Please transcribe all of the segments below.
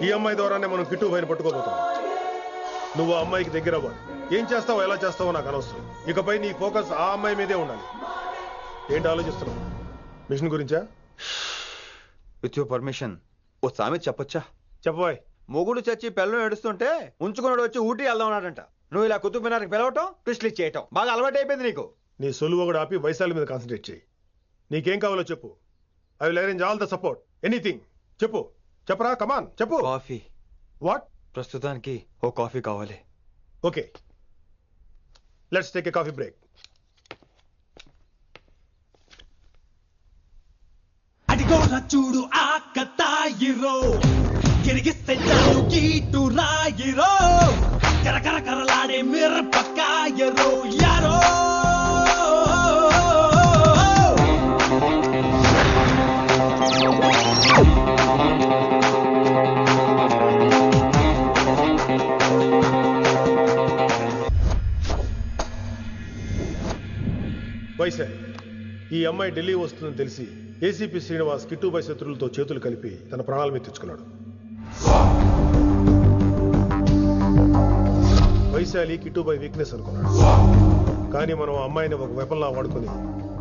ఈ అమ్మాయి ద్వారానే మనం కిట్టు పైన పట్టుకోబోతాం. నువ్వు ఆ అమ్మాయికి దగ్గర అవ్వాలి. ఏం చేస్తావో ఎలా చేస్తావో నాకు అనవసరం. ఇకపై నీ ఫోకస్ ఆ అమ్మాయి మీదే ఉండాలి. ఏంటి ఆలోచిస్తున్నావు? మిషన్ గురించా? విత్ యువర్ పర్మిషన్ ఓ సామెత చెప్పొచ్చా? చెప్పబోయ్. మొగుడు చచ్చి పిల్లలు ఏడుస్తుంటే ఉంచుకున్నాడు వచ్చి ఊటీ వెళ్దాం అన్నాడంట. నువ్వు ఇలా కుతుబ్ మినార్కి పిలవటం ట్విస్ట్లు చేయటం బాగా అలవాటు అయిపోయింది నీకు. నీ సొలువు కూడా ఆపి వైశాలి మీద కాన్సన్ట్రేట్ చేయి. నీకేం కావాలో చెప్పు. I will arrange all the support. Anything చెప్పు. చెప్పరా, కమాన్ చెప్పు. కాఫీ. వాట్? ప్రస్తుతానికి ఓ కాఫీ కావాలి. Okay, let's take a coffee break. అడిగోరా చూడు ఆకతాయిరో, గిరిగిస్తే చాలు గీటు రాయిరో, కరకర కరలాడే మిరపకాయరో యారో. వైశాలి, ఈ అమ్మాయి ఢిల్లీ వస్తుందని తెలిసి ఏసీపీ శ్రీనివాస్ కిట్టుబాయ్ శత్రులతో చేతులు కలిపి తన ప్రాణాల మీద తెచ్చుకున్నాడు. వైశాలి కిట్టుబాయ్ వీక్నెస్ అనుకున్నాడు. కానీ మనం ఆ అమ్మాయిని ఒక వెపన్లా వాడుకుని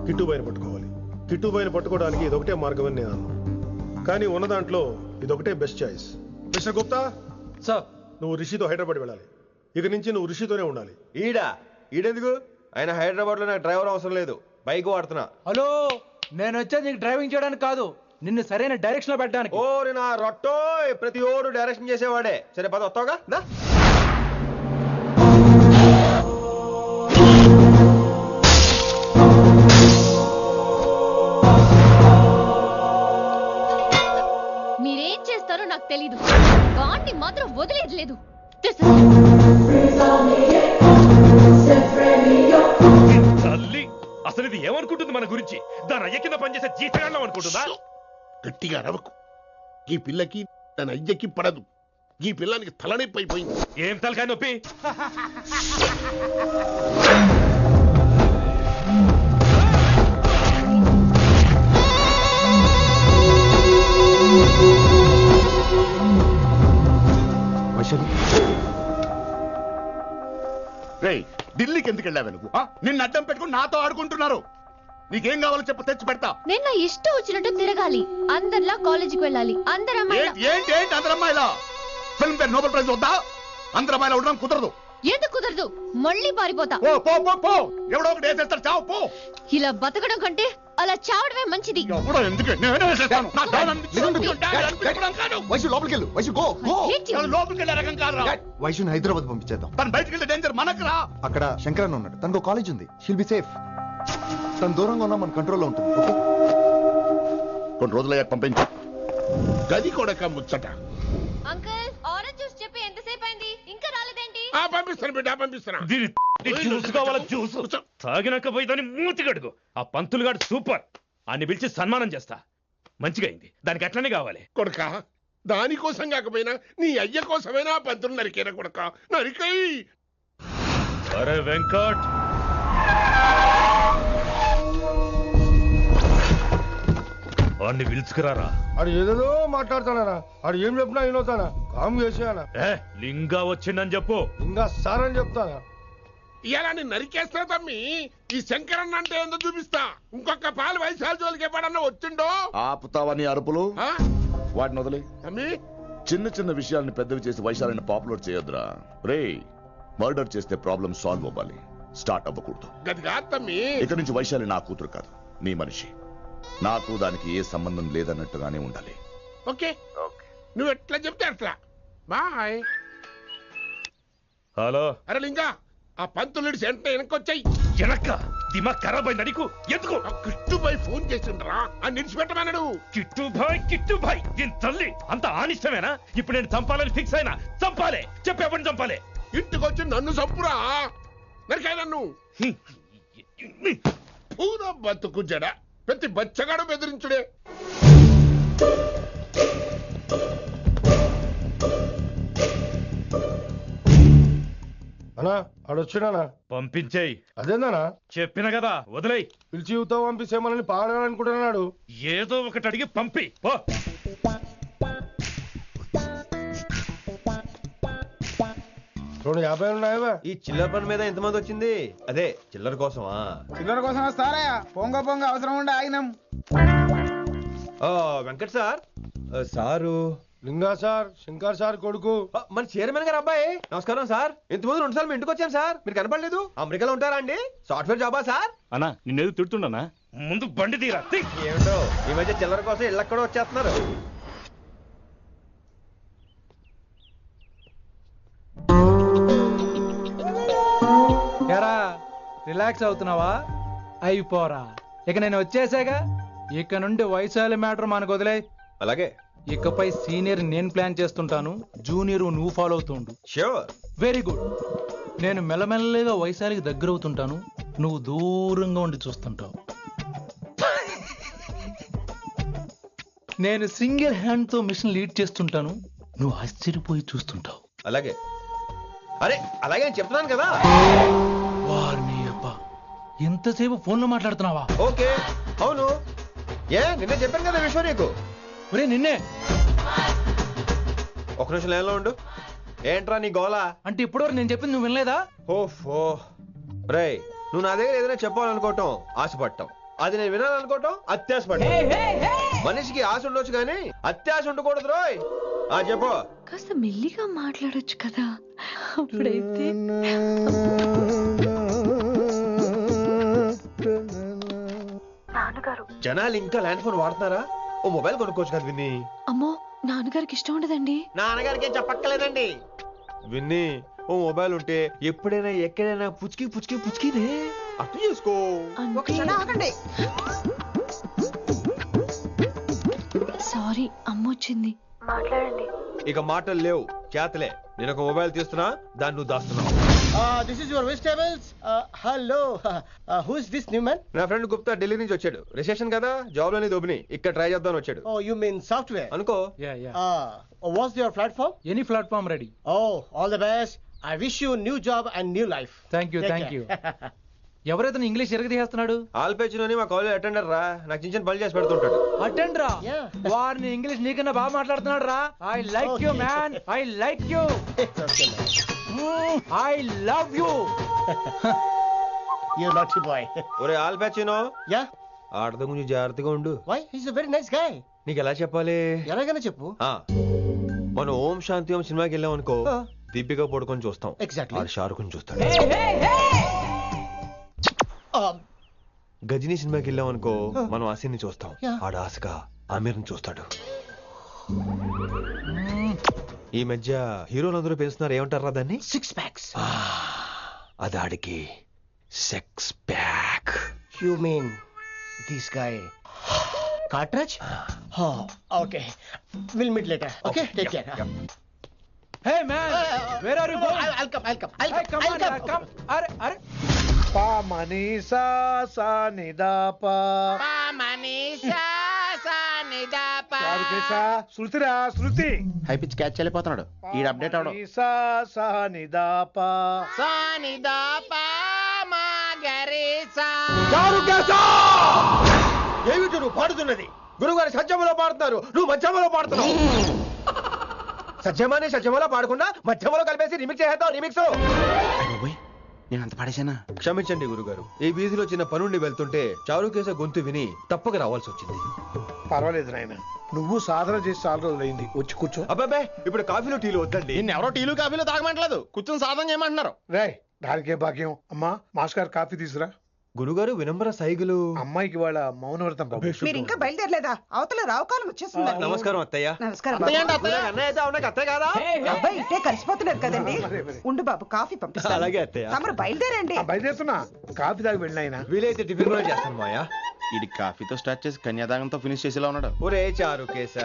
కిట్టుబాయిని పట్టుకోవాలి. కిట్టుబాయిని పట్టుకోవడానికి ఇదొకటే మార్గమని నేను అన్నాను. కానీ ఉన్న దాంట్లో ఇదొకటే best choice. Mister Gupta sir, నువ్వు రిషితో హైదరాబాద్ వెళ్ళాలి. ఇక నుంచి నువ్వు రిషితోనే ఉండాలి. ఈడెందుకు? ఆయన హైదరాబాద్ లో నాకు డ్రైవర్ అవసరం లేదు, బైక్ వాడుతున్నా. హలో, నేను వచ్చేది నీకు డ్రైవింగ్ చేయడానికి కాదు, నిన్ను సరైన డైరెక్షన్ లో పెట్టడానికి. ఓరి నా రొట్టో, ప్రతి ఓడు డైరెక్షన్ చేసేవాడే. సరే పద, వస్తావుగా? మీరేం చేస్తారో నాకు తెలీదు, వాడిని మాత్రం వదిలేదు లేదు. తల్లి అసలు ఇది ఏమనుకుంటుంది మన గురించి? దాని అయ్య కింద పనిచేసే జీతగాళ్ళం అనుకుంటుందా? గట్టిగా అరవకు. ఈ పిల్లకి తన అయ్యకి పడదు. ఈ పిల్లానికి తలనొప్పి అయిపోయింది. ఏం తలకాయ నొప్పి? రేయ్, ఢిల్లీకి ఎందుకు వెళ్ళావు నువ్వు? నిన్ను అడ్డం పెట్టుకుని నాతో ఆడుకుంటున్నారు. నీకేం కావాలో చెప్పు, తెచ్చి పెడతా. నేను నా ఇష్టం వచ్చినట్టు తిరగాలి, అందరిలా కాలేజీకి వెళ్ళాలి. అందరు ఏంటి అందరు అమ్మాయిలా? ఫిల్మ్ ఫేర్ నోబెల్ ప్రైజ్ వద్దా? అందరు అమ్మాయిలా ఉండడం కుదరదు. ఎందుకు కుదరదు? మళ్ళీ పారిపోతా. పో, ఎవడో ఒకటి వేసేస్తాడు, చావు పో. ఇలా బతకడం కంటే అలా చావడమే మంచిది. వైశుని హైదరాబాద్ పంపించేద్దాం. తను బయటికి వెళ్తే డేంజర్ మనకు రా. అక్కడ శంకరన్న ఉన్నాడు, తనకు కాలేజ్ ఉంది, షీల్ బి సేఫ్. తను దూరంగా ఉన్నా మన కంట్రోల్లో ఉంటుంది. ఓకే, కొన్ని రోజులయ్యాక పంపించు. గది కూడా ముచ్చట. అంకుల్, ఆరెంజ్ జ్యూస్ చెప్పి ఎంతసేపు అయింది, ఇంకా రాలేదేంటి? పంపిస్తాను బిడ్డ, పంపిస్తాను. జ్యూస్ కావాలా? జ్యూస్ తాగినాక పోయి దాన్ని మూతి గడుగు. ఆ పంతులు గాడు సూపర్, అన్ని పిలిచి సన్మానం చేస్తా. మంచిగా అయింది, దానికి అట్లనే కావాలి. కొడుక, దానికోసం కాకపోయినా నీ అయ్య కోసమైనా పంతులు నరికేనా కొడుక, నరికై. అరే వెంకట్, వాడిని పిలుచుకురారా. ఆడు ఏదేదో మాట్లాడతానా? ఆడు ఏం చెప్పినా వినవుతానా? కామ్ చేసేయానా? లింగా వచ్చిందని చెప్పు. ఇంకా సార్ అని చెప్తానా? ఇలా నేను నరికేస్తా తమ్మి. ఈ శంకరన్న అంటే ఏందో చూపిస్తా. ఇంకొక పాలు వైశాల జోలికి ఎప్పుడన్నా వచ్చిండో ఆపుతావని అరుపులు. వాటిని వదిలే తమ్మి. చిన్న చిన్న విషయాల్ని పెద్దవి చేసి వైశాలని పాపులర్ చేయొద్దురా. రే, మర్డర్ చేస్తే ప్రాబ్లం సాల్వ్ అవ్వాలి, స్టార్ట్ అవ్వకూడదు. గది కాదు తమ్మి. ఇక నుంచి వైశాలి నా కూతురు కాదు, నీ మనిషి. నాకు దానికి ఏ సంబంధం లేదన్నట్టుగానే ఉండాలి. ఓకే, నువ్వు ఎట్లా చెప్తే అట్లా. బాయ్. హలో. అరే లింగా, ఆ పంతులుడి సెంటర్ వెనకొచ్చాయి. వెనక్క దిమాగ్ ఖరాబ్ అయింది నీకు? ఎందుకు? కిట్టుబాయ్ ఫోన్ చేసిండ్రా, అని నిడిచిపెట్టమన్నాడు. కిట్టుబాయ్ దీని తల్లి అంత ఆనిష్టమేనా? ఇప్పుడు నేను చంపాలని ఫిక్స్ అయినా. చంపాలే, చెప్పేపని చంపాలే. ఇంటికొచ్చి నన్ను చంపురా, నరికాయ నన్ను. పూరా బతుకు జడ, ప్రతి బచ్చగాడు బెదిరించుడే. అన్నా ఆడొచ్చినానా పంపించేయి. అదేందనా చెప్పిన కదా వదిలేయ్. పిలిచి యువత పంపిస్తే మనల్ని పాడాలనుకుంటున్నాడు. ఏదో ఒకటి అడిగి పంపి పో. 250 ఉన్నాయా? ఈ చిల్లర పని మీద ఎంతమంది వచ్చింది? అదే చిల్లర కోసమా? చిల్లర కోసం వస్తారా? పొంగ అవసరం ఉండే ఆగినాం. వెంకట్ సార్. సారు లింగా సార్, శంకర్ సార్ కొడుకు. మన చైర్మన్ గారు అబ్బాయి. నమస్కారం సార్. ఇంతకుముందు 2 సార్లు మీ ఇంటికి వచ్చాను సార్, మీరు కనపడలేదు. అమెరికాలో ఉంటారా అండి? సాఫ్ట్వేర్ జాబా సార్? అన్నా నిన్నేది తిడుతుండనా? ముందు బండి తీరా. ఏమిటో ఈ మధ్య చిల్లర కోసం ఇళ్ళక్కడ వచ్చేస్తున్నారు. ఎరా రిలాక్స్ అవుతున్నావా? అయిపోరా, ఇక నేను వచ్చేసాగా. ఇక నుండి వైశాలి మ్యాటర్ మనకు వదిలే. అలాగే. ఇకపై సీనియర్ నేను ప్లాన్ చేస్తుంటాను, జూనియర్ నువ్వు ఫాలో అవుతుండు. ష్యూర్. Very good. నేను మెల్లమెల్లగా వైశాలికి దగ్గర అవుతుంటాను, నువ్వు దూరంగా ఉండి చూస్తుంటావు. నేను సింగిల్ హ్యాండ్ తో మిషన్ లీడ్ చేస్తుంటాను, నువ్వు ఆశ్చర్యపోయి చూస్తుంటావు. అలాగే. అరే అలాగే అని చెప్తున్నాను కదా. వారిని అబ్బా, ఎంతసేపు ఫోన్ లో మాట్లాడుతున్నావా? ఓకే. అవును. నిన్నే చెప్పాను కదా విశ్వ నీకు. ఒరే నిన్నే. ఒక నిమిషం లైన్లో ఉండు. ఏంట్రా నీ గోలా? అంటే ఇప్పటివరకు నేను చెప్పింది నువ్వు వినలేదా? ఓఫో రేయ్, నువ్వు నా దగ్గర ఏదైనా చెప్పాలనుకోవటం ఆశపడటం, అది నేను వినాలనుకోవటం అత్యాశపడటం. మనిషికి ఆశ ఉండొచ్చు కానీ అత్యాశ ఉండకూడదు రోయ్. చెప్పు. కాస్త మెల్లిగా మాట్లాడొచ్చు కదా. అప్పుడైతే నాన్నగారు జనాలు ఇంకా ల్యాండ్ ఫోన్ వాడుతున్నారా? ఓ మొబైల్ కొనుక్కోవచ్చు కదా విన్ని. అమ్మో, నాన్నగారికి ఇష్టం ఉండదండి. నాన్నగారికి ఏం చెప్పక్కర్లేదండి. విన్ని, ఓ మొబైల్ ఉంటే ఎప్పుడైనా ఎక్కడైనా పుచ్చుకినే అర్థం చేసుకో. సారీ, అమ్మ వచ్చింది. మాట్లాడండి. ఇక మాటలు లేవు, చేతలే. నేను ఒక మొబైల్ తీస్తున్నా, దాన్ని నువ్వు దాస్తున్నావు. This is your vegetables. Hello, who is this new man? నా ఫ్రెండ్ గుప్తా ఢిల్లీ నుంచి వచ్చాడు. రిసెషన్ కదా, జాబ్ లోని దొబ్బిని ఇక్కడ ట్రై చేద్దాం వచ్చాడు. Oh, you mean software? అనుకో. What's your platform? Any platform ready. Oh, all the best. I wish you new job and new life. Thank you, thank you. ఎవరైతే ఇంగ్లీష్ ఎరగదీస్తున్నాడు? ఆల్పేచినోని మా కాలేజ్ అటెండర్ రా, నాకు చిన్న పనులు చేసి పెడుతుంటాడు. అటెండర్ రా? వారిని ఇంగ్లీష్ నీకన్నా బాగా మాట్లాడుతున్నాడు రా. I like you man, I like you, I love you. You naughty boy. ఒరే ఆల్పేచినో, Yeah? ఆడత గురించి జాగ్రత్తగా ఉండు. Why? He's a very nice guy. నీకు ఎలా చెప్పాలి? ఎలాగైనా చెప్పు. మనం ఓం శాంతి ఓం సినిమాకి వెళ్ళాం అనుకో, దీపిక పడుకొని చూస్తాం. Exactly. షారుఖ్ చూస్తాడు. గజనీ సినిమాకి వెళ్ళాం అనుకో, మనం ఆసిని చూస్తాం. ఆడ ఆశగా ఆమీర్ని చూస్తాడు. ఈ మధ్య హీరోలందరూ పెంచుతున్నారు, ఏమంటారా దాన్ని? 6 packs. అది ఆడికి sex pack. You mean this guy? Cartridge? Oh, okay. We'll meet later. Okay, take care. Hey man, where are you going? I'll come. Come. అరే పా మనీసా సా నిదా పా మనీషా సానిదాపా. శృతి హై పిచ్ క్యాచ్ వెళ్ళిపోతున్నాడు. ఈ అప్డేట్ అవడం. సా నిదా పా సానిదాపా మాగరీసా. ఏమిటి నువ్వు పాడుతున్నది? గురువుగారు సత్యములో పాడుతున్నారు, నువ్వు మధ్యమలో పాడుతున్నావు. సత్యమాని సత్యమలో పాడకుండా మధ్యమలో కలిపేసి రిమిక్స్ చేద్దాం. రిమిక్స్. నేను అంత పాడేశానా? క్షమించండి గురుగారు, ఈ వీధిలో చిన్న పనుండి వెళ్తుంటే చారుకేశ గొంతు విని తప్పక రావాల్సి వచ్చింది. పర్వాలేదు నాయన, నువ్వు సాధన చేసి చాలా రోజులైంది, వచ్చి కూర్చో. అబ్బాబే, ఇప్పుడు కాఫీలో టీలు వద్దండి. ఎవరో టీలు కాఫీలు తాగమంటలేదు, కూర్చొని సాధన చేయమంటున్నారు. రాయ్, దానికే భాగ్యం. అమ్మా, మాస్టర్ కాఫీ తీసురా. గురుగారు వినంబర సైగులు. అమ్మాయికి వాళ్ళ మౌనవ్రతం. మీరు ఇంకా బయలుదేరలేదా? అవతల రావుకాలం వచ్చేస్తుంది. నమస్కారం అత్తయ్య. నమస్కారం. అన్నయ్య అయితే అవునా అత్తయ్య కాదా? అబ్బాయి ఇట్టే కలిసిపోతున్నారు కదండి. ఉండు బాబు, కాఫీ పంపిస్తాను. అలాగే అత్తయ్య. తమరు బయలుదేరండి. బయలుదేరుతున్నా, కాఫీ తాగి వెళ్ళిన. వీలైతే టిఫిన్ కూడా చేస్తాను మాయా. ఇది కాఫీతో స్టార్ట్ చేసి కన్యాదానంతో ఫినిష్ చేసేలా ఉన్నాడు. ఒరే చారుకేశ,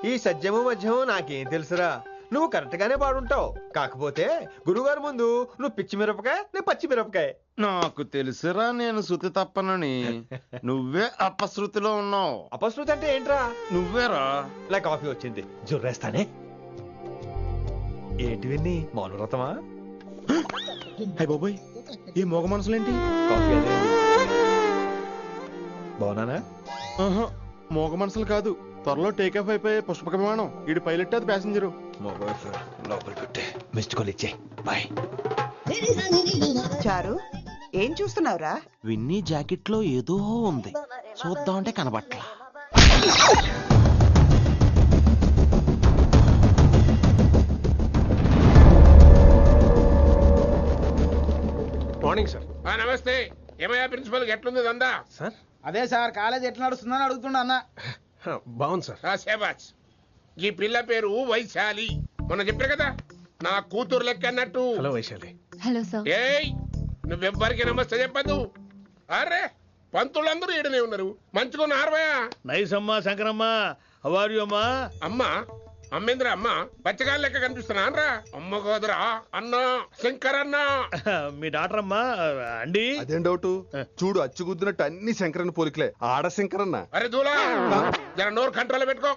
ఈ సత్యము మధ్యము నాకేం తెలుసురా? నువ్వు కరెక్ట్ గానే పాడుంటావు, కాకపోతే గురుగారు ముందు నువ్వు పిచ్చి మిరపకాయ, నేను పచ్చి మిరపకాయ. నాకు తెలుసురా నేను శృతి తప్పనని. నువ్వే అపశృతిలో ఉన్నావు. అపశృతి అంటే ఏంట్రా? నువ్వేరా. ఇలా కాఫీ వచ్చింది, జుర్రేస్తానే. ఏంటి విన్ని, మౌనవ్రతమా? హాయ్ బాబోయ్, ఈ మోగ మనసులేంటి? కాఫీ అదే బాగున్నానా? మోగ మనసులు కాదు, త్వరలో టేక్ ఆఫ్ అయిపోయే పుష్పక విమానం. ఈడు పైలట్, అది ప్యాసింజరు. లోపల పెట్టే మిస్డ్ కాల్ ఇచ్చే. బాయ్. చారు ఏం చూస్తున్నావురా? విన్నీ జాకెట్ లో ఏదో ఉంది, చూద్దామంటే కనబట్లా. Morning sir. నమస్తే. ఏమయ్యా ప్రిన్సిపల్ ఎట్లుంది దందా? సార్ అదే సార్, కాలేజ్ ఎట్లా నడుస్తుందని అడుగుతున్నా అన్న. బాగుంది సార్. శేబాజ్. ఈ పిల్ల పేరు వైశాలి. మొన్న చెప్పారు కదా నా కూతురు లెక్క అన్నట్టు. హలో వైశాలి. Hello sir. ఏయ్, నువ్వెవ్వరికి నమస్తే చెప్పదు. అరే పంతులందరూ ఈడనే ఉన్నారు. మంచుకున్న ఆర్వయా. నైస్ అమ్మా శంకరమ్మ. హవారు అమ్మా. అమ్మా అమ్మేంద్ర అమ్మ పచ్చగాళ్ళ లెక్క కనిపిస్తున్నా రా. అమ్మ కాదురా అన్న, శంకర్ అన్న. మీ డాక్టర్ అమ్మా అండి. అదేం డౌట్, చూడు అచ్చుగుద్దినట్టు అన్ని శంకరన్న పోలికలే. ఆడ శంకరన్న. అరే దూలా, జర నోరు కంట్రోల్ పెట్టుకో.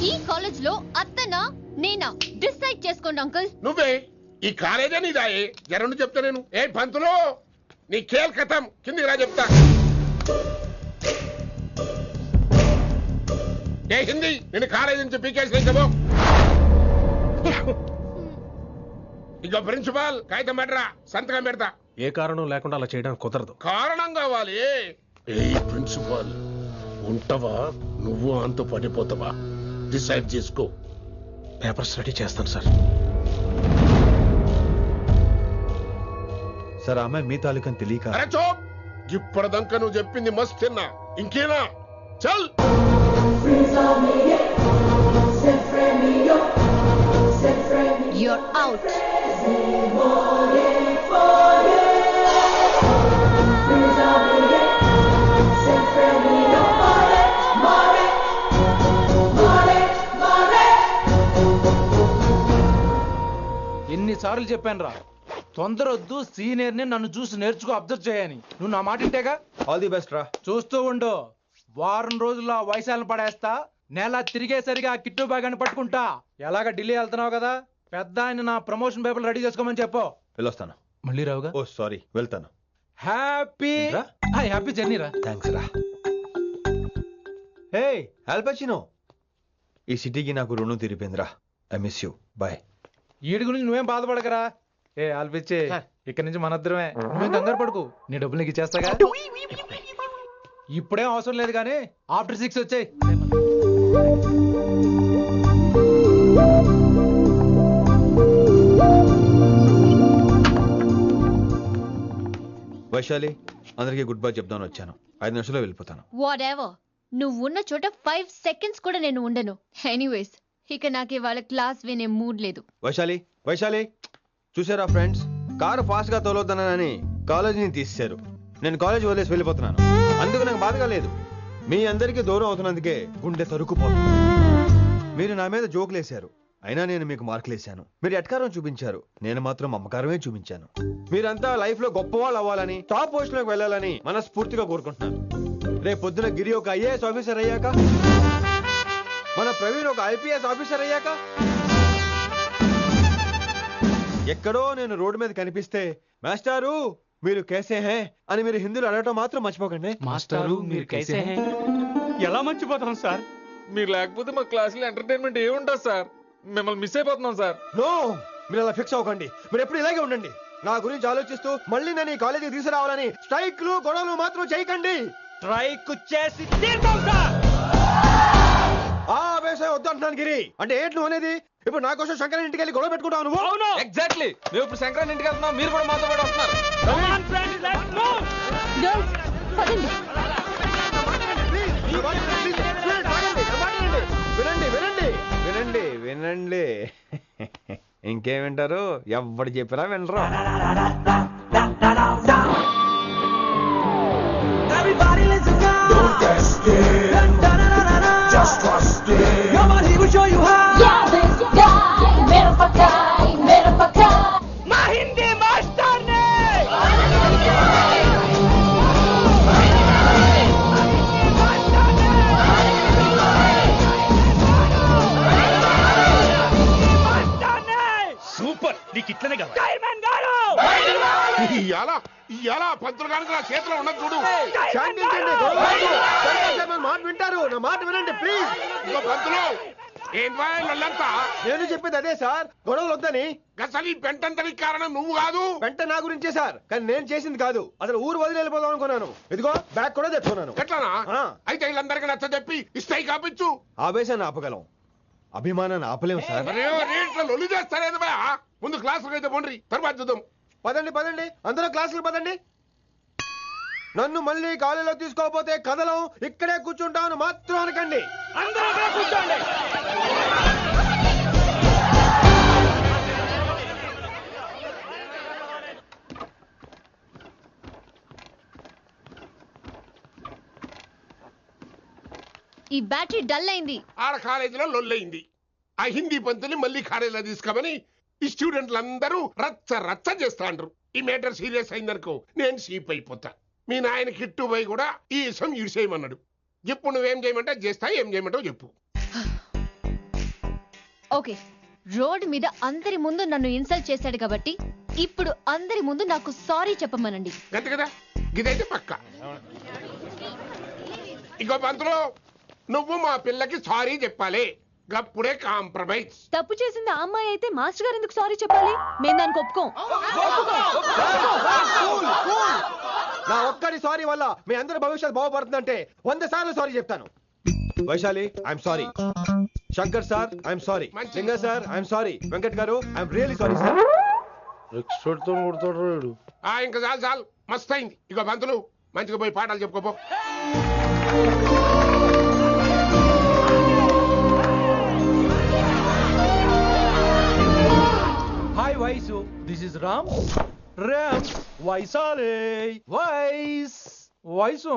ఈ కాలేజ్ లో అత్తనా నేనా డిసైడ్ చేసుకోండి అంకుల్. నువ్వే ఈ కాలేజే నీదాయే. జరండు చెప్తా నేను. ఏ పంతులు, నీ ఖేల్ కథం. కిందికి రా చెప్తా. ఏ హిందీ, నేను కాలేజ్ నుంచి పీకేసి చెప్పు. ఇక ప్రిన్సిపాల్ కాగితం పెట్టరా, సంతకం పెడతా. ఏ కారణం లేకుండా అలా చేయడానికి కుదరదు. కారణం కావాలి. ఏ ప్రిన్సిపాల్ ఉంటావా, నువ్వు అంత పడిపోతావా? డిసైడ్ చేసుకో. పేపర్స్ రెడీ చేస్తాను సార్. సార్ అమ్మాయి మీ తాలూకని తెలియక. అరే చోప్, ఇప్పటిదాకా నువ్వు చెప్పింది మస్త్ తిన్నా. ఇంకేనా? చల్. You're out. ఎన్నిసార్లు చెప్పాను రా, తొందరొద్దు, సీనియర్ ని నన్ను చూసి నేర్చుకో, అబ్జర్వ్ చేయని. నువ్వు నా మాట ఇంటేగా. ఆల్ ది బెస్ట్ రా. చూస్తూ ఉండు, వారం రోజుల్లో ఆ వైశాలను పడేస్తా. నెల తిరిగేసరిగా ఆ కిట్టు బాగాన్ని పట్టుకుంటా. ఎలాగ ఢిల్లీ వెళ్తున్నావు కదా, పెద్ద ఆయన నా ప్రమోషన్ పేపర్లు రెడీ చేసుకోమని చెప్పు. వెళ్ళొస్తాను. మళ్ళీ రావుగా? ఓ సారీ, వెళ్తాను. హ్యాపీ హ్యాపీ జర్నీ రా. థ్యాంక్స్ రా. హే ఆల్పచినో, ఈ సిటీకి నాకు రుణం తీరిపోయిందిరా. I miss you. బాయ్. వీడి గురించి నువ్వేం బాధపడకరా. ఏ ఆల్పిచ్చే, ఇక్కడి నుంచి మనద్దరమే. నువ్వేం కంగారు పడుకు, నీ డబ్బులు నీకు ఇచ్చేస్తాగా. ఇప్పుడేం అవసరం లేదు కానీ ఆఫ్టర్ 6 వచ్చాయి. వైశాలి, అందరికీ గుడ్ బై చెప్దామని వచ్చాను. 5 నిమిషాల్లో వెళ్ళిపోతాను. Whatever. నువ్వు ఉన్న చోట 5 seconds కూడా నేను ఉండను. ఎనీవేస్, ఇక నాకు ఇవాళ క్లాస్ వినే మూడ్ లేదు. వైశాలి, వైశాలి, చూసారా ఫ్రెండ్స్, కారు ఫాస్ట్ గా తోలొద్దనని కాలేజీని తీసేశారు. నేను కాలేజ్ వదిలేసి వెళ్ళిపోతున్నాను. అందుకు నాకు బాధగా లేదు. మీ అందరికీ దూరం అవుతున్నందుకే గుండె తరుక్కుపోతుంది. మీరు నా మీద జోకులు వేశారు, అయినా నేను మీకు మార్కులు వేశాను. మీరు ఎట్కారం చూపించారు, నేను మాత్రం అమ్మకారమే చూపించాను. మీరంతా లైఫ్ లో గొప్ప వాళ్ళు అవ్వాలని, టాప్ పొజిషన్ లోకి వెళ్ళాలని మనస్ఫూర్తిగా కోరుకుంటున్నాను. రేపు పొద్దున గిరి ఒక IAS ఆఫీసర్ అయ్యాక, మన ప్రవీణ్ ఒక IPS ఆఫీసర్ అయ్యాక, ఎక్కడో నేను రోడ్డు మీద కనిపిస్తే మాస్టారు మీరు కేసే హే అని మీరు హిందీలో అడగటం మాత్రం మర్చిపోకండి. మాస్టారు మీరు కైసే హే. ఎలా మర్చిపోతాం సార్? మీరు లేకపోతే మా క్లాసులో ఎంటర్టైన్మెంట్ ఏముంటుంది సార్? మిమ్మల్ని మిస్ అయిపోతున్నాం సార్. నో, మీరు అలా ఫిక్స్ అవ్వకండి. మీరు ఎప్పుడు ఇలాగే ఉండండి. నా గురించి ఆలోచిస్తూ మళ్ళీ నేను ఈ కాలేజీకి తీసుకురావాలని స్ట్రైక్లు గొడవలు మాత్రం చేయకండి. స్ట్రైక్ చేసి తీర్థం సార్. ఆ వ్యవసాయం వద్దంటున్నాను గిరి. అంటే ఏంటి నువ్వు అనేది? ఇప్పుడు నా కోసం శంకరన్ ఇంటికి వెళ్ళి గొడవ పెట్టుకుంటావు నువ్వు? అవును, ఎగ్జాక్ట్లీ. మేము ఇప్పుడు శంకరన్ ఇంటికి వెళ్తున్నాం, మీరు కూడా మాతో పాటు వస్తున్నారు. వినండి వినండి వినండి వినండి. ఇంకేం వింటారు? ఎవడు చెప్పినా వినరు. Everybody listen now. Don't get scared. Just trust it. Come on, he will show you how. Yeah, this guy, mera pakai. Ma hindi master ne. ఎలా పంతులు కనుక నా చేతిలో ఉన్నది చూడు. శాంతించండి, గొడవ వద్దు. శంకర్ సార్ నా మాట వింటారు, నా మాట వినండి ప్లీజ్. ఇగో పంతులు ఏంటంతా నేను చెప్పేది అదే సార్, గొడవలు వద్దని. అసలు ఈ పెంటంతనికి కారణం నువ్వు కాదు. వెంట నా గురించే సార్, కానీ నేను చేసింది కాదు. అసలు ఊరు వదిలి వెళ్ళిపోదాం అనుకున్నాను. ఇదిగో బ్యాగ్ కూడా తెచ్చుకున్నాను. ఎట్లానా? అయితే వీళ్ళందరికీ నచ్చ చెప్పి ఇస్తాయి కాపించు. ఆవేశాన్ని ఆపగలం, అభిమానాన్ని ఆపలేము సార్. రేట్ల లొల్లి చేస్తారేది బా. ముందు క్లాసులకు అయితే పోండి, తర్వాత చూద్దాం. పదండి పదండి, అందరూ క్లాసులు పదండి. నన్ను మళ్ళీ కాలేజీలో తీసుకోకపోతే కథలం ఇక్కడే కూర్చుంటాను మాత్రం అనకండి. అందరూ ఇక్కడే కూర్చోండి. ఈ బ్యాటరీ డల్ అయింది. ఆడ కాలేజీలో లొల్లయింది. ఆ హిందీ పంతుని మళ్ళీ కాలేజీలో తీసుకోమని ఈ స్టూడెంట్లందరూ రచ్చ రచ్చ చేస్తాండ్రు. ఈ మేటర్ సీరియస్ అయిందనుకో నేను సీప్ అయిపోతా. మీ నాయన కిట్టు పోయి కూడా ఈ విషయం ఇడిసేయమన్నాడు. ఇప్పుడు నువ్వేం చేయమంటే చేస్తా, ఏం చేయమంటావు చెప్పు. ఓకే, రోడ్ మీద అందరి ముందు నన్ను ఇన్సల్ట్ చేశాడు కాబట్టి ఇప్పుడు అందరి ముందు నాకు సారీ చెప్పమనండి. గంతే కదా, ఇదైతే పక్క. ఇగో పంతులు, నువ్వు మా పిల్లకి సారీ చెప్పాలి. గప్పుడే కాంప్రమైజ్. తప్పు చేసింది ఆ అమ్మాయి అయితే మాస్టర్ గారు ఎందుకు సారీ చెప్పాలి? మేము దానికి ఒప్పుకోం. నా ఒక్కడి సారీ వల్ల మీ అందరి భవిష్యత్తు బాగుపడుతుందంటే 100 సార్లు సారీ చెప్తాను. Vaishali, I'm sorry. Shankar sir, I'm sorry. Singer sir, I'm sorry. Venkat garu, I'm really sorry sir. Expert తో కొడతాడు. ఇంకా చాలు చాలు, మస్త్ అయింది. ఇగో పంతులు, మంచిగా పోయి పాఠాలు చెప్పుకోపో. Hi Vaisu, this is Ram. Ram, Vaisale, Vaisu.